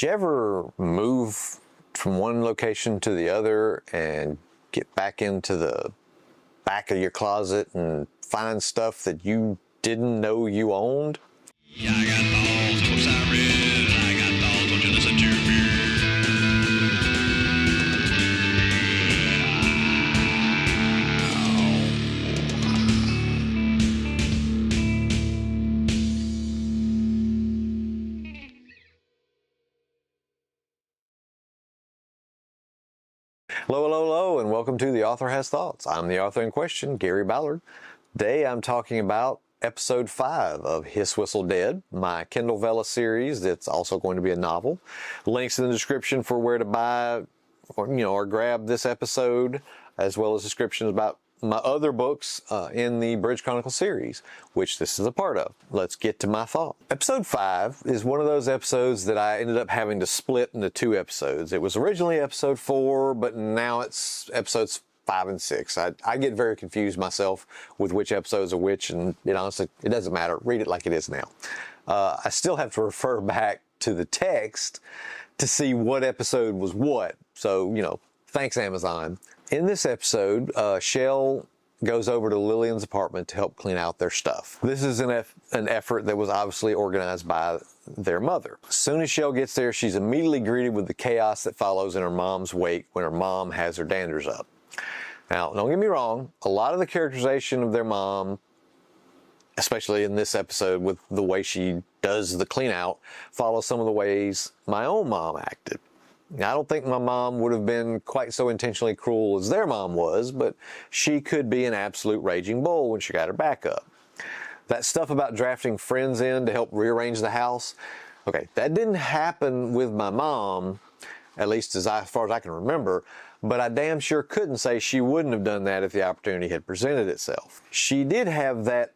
Did you ever move from one location to the other and get back into the back of your closet and find stuff that you didn't know you owned? Yeah, I got balls, no sirens. I got balls, won't you listen to me? Hello, hello, hello, and welcome to The Author Has Thoughts. I'm the author in question, Gary Ballard. Today I'm talking about episode 5 of Hiss Whistle Dead, my Kindle Vella series that's also going to be a novel. Links in the description for where to buy or grab this episode, as well as descriptions about my other books in the Bridge Chronicles series, which this is a part of. Let's get to my thought. Episode 5 is one of those episodes that I ended up having to split into 2 episodes. It was originally episode 4, but now it's episodes 5 and 6. I get very confused myself with which episodes are which, and honestly, it doesn't matter. Read it like it is now. I still have to refer back to the text to see what episode was what. So, thanks Amazon. In this episode, Shell goes over to Lillian's apartment to help clean out their stuff. This is an effort that was obviously organized by their mother. As soon as Shell gets there, she's immediately greeted with the chaos that follows in her mom's wake when her mom has her danders up. Now, don't get me wrong, a lot of the characterization of their mom, especially in this episode with the way she does the clean out, follows some of the ways my own mom acted. Now, I don't think my mom would have been quite so intentionally cruel as their mom was, but she could be an absolute raging bull when she got her back up. That stuff about drafting friends in to help rearrange the house, okay, that didn't happen with my mom, at least as far as I can remember, but I damn sure couldn't say she wouldn't have done that if the opportunity had presented itself. She did have that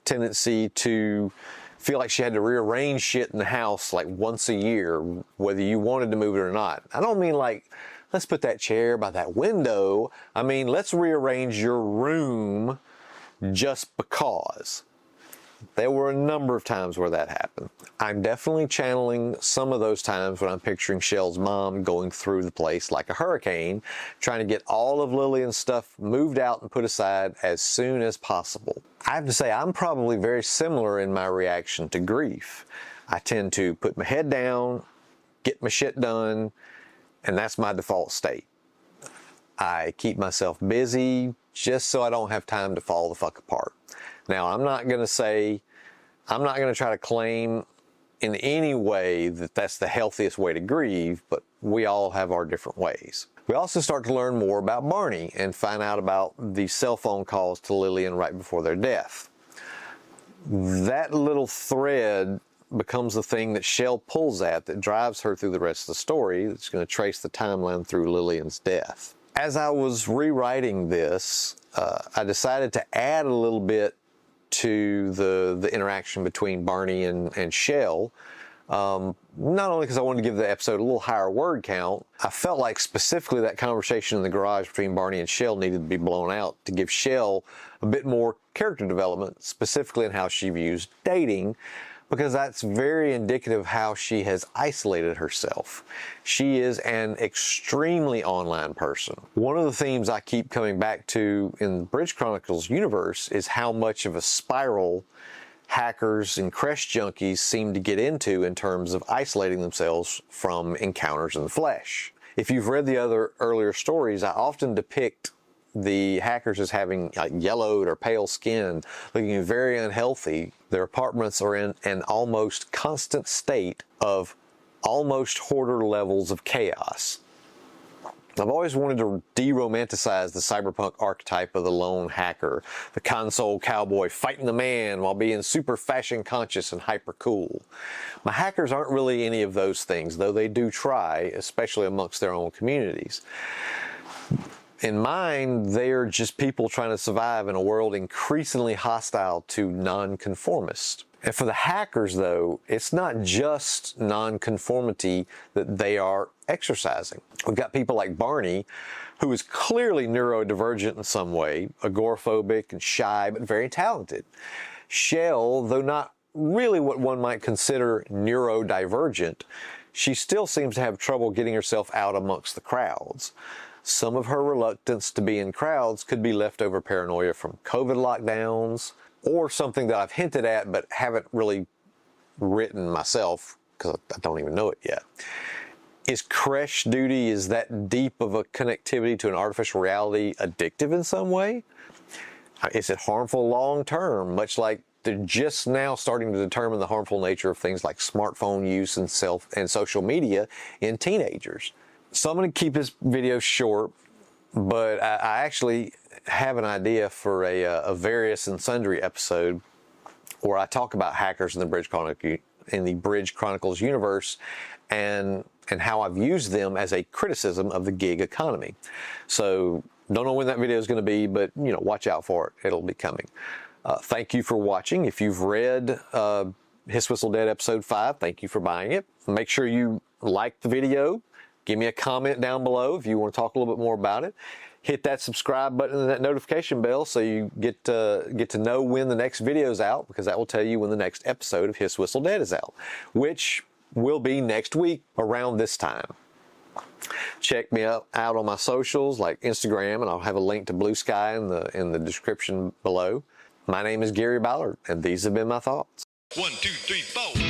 tendency to feel like she had to rearrange shit in the house like once a year, whether you wanted to move it or not. I don't mean like, let's put that chair by that window. I mean, let's rearrange your room just because. There were a number of times where that happened. I'm definitely channeling some of those times when I'm picturing Shell's mom going through the place like a hurricane, trying to get all of Lillian's stuff moved out and put aside as soon as possible. I have to say, I'm probably very similar in my reaction to grief. I tend to put my head down, get my shit done, and that's my default state. I keep myself busy just so I don't have time to fall the fuck apart. Now, I'm not going to try to claim in any way that that's the healthiest way to grieve, but we all have our different ways. We also start to learn more about Barney and find out about the cell phone calls to Lillian right before their death. That little thread becomes the thing that Shell pulls at that drives her through the rest of the story that's going to trace the timeline through Lillian's death. As I was rewriting this, I decided to add a little bit to the interaction between Barney and Shell. Not only because I wanted to give the episode a little higher word count, I felt like specifically that conversation in the garage between Barney and Shell needed to be blown out to give Shell a bit more character development, specifically in how she views dating, because that's very indicative of how she has isolated herself. She is an extremely online person. One of the themes I keep coming back to in the Bridge Chronicles universe is how much of a spiral hackers and crash junkies seem to get into in terms of isolating themselves from encounters in the flesh. If you've read the other earlier stories, I often depict the hackers as having like yellowed or pale skin, looking very unhealthy. Their apartments are in an almost constant state of almost hoarder levels of chaos. I've always wanted to de-romanticize the cyberpunk archetype of the lone hacker, the console cowboy fighting the man while being super fashion conscious and hyper cool. My hackers aren't really any of those things, though they do try, especially amongst their own communities. In mine, they're just people trying to survive in a world increasingly hostile to nonconformists. And for the hackers, though, it's not just nonconformity that they are exercising. We've got people like Barney, who is clearly neurodivergent in some way, agoraphobic and shy, but very talented. Shell, though not really what one might consider neurodivergent, she still seems to have trouble getting herself out amongst the crowds. Some of her reluctance to be in crowds could be leftover paranoia from COVID lockdowns, or something that I've hinted at but haven't really written myself because I don't even know it yet. Is creche duty, is that deep of a connectivity to an artificial reality addictive in some way? Is it harmful long term, much like they're just now starting to determine the harmful nature of things like smartphone use and social media in teenagers? So I'm going to keep this video short, but I actually have an idea for a various and sundry episode where I talk about hackers in the Bridge Chronicles universe and how I've used them as a criticism of the gig economy. So don't know when that video is going to be, but watch out for it. It'll be coming. Thank you for watching. If you've read Hiss Whistle Dead episode 5, thank you for buying it. Make sure you like the video. Give me a comment down below if you want to talk a little bit more about it. Hit that subscribe button and that notification bell so you get to know when the next video is out, because that will tell you when the next episode of Hiss Whistle Dead is out, which will be next week around this time. Check me out on my socials like Instagram, and I'll have a link to Blue Sky in the description below. My name is Gary Ballard, and these have been my thoughts. 1, 2, 3, 4.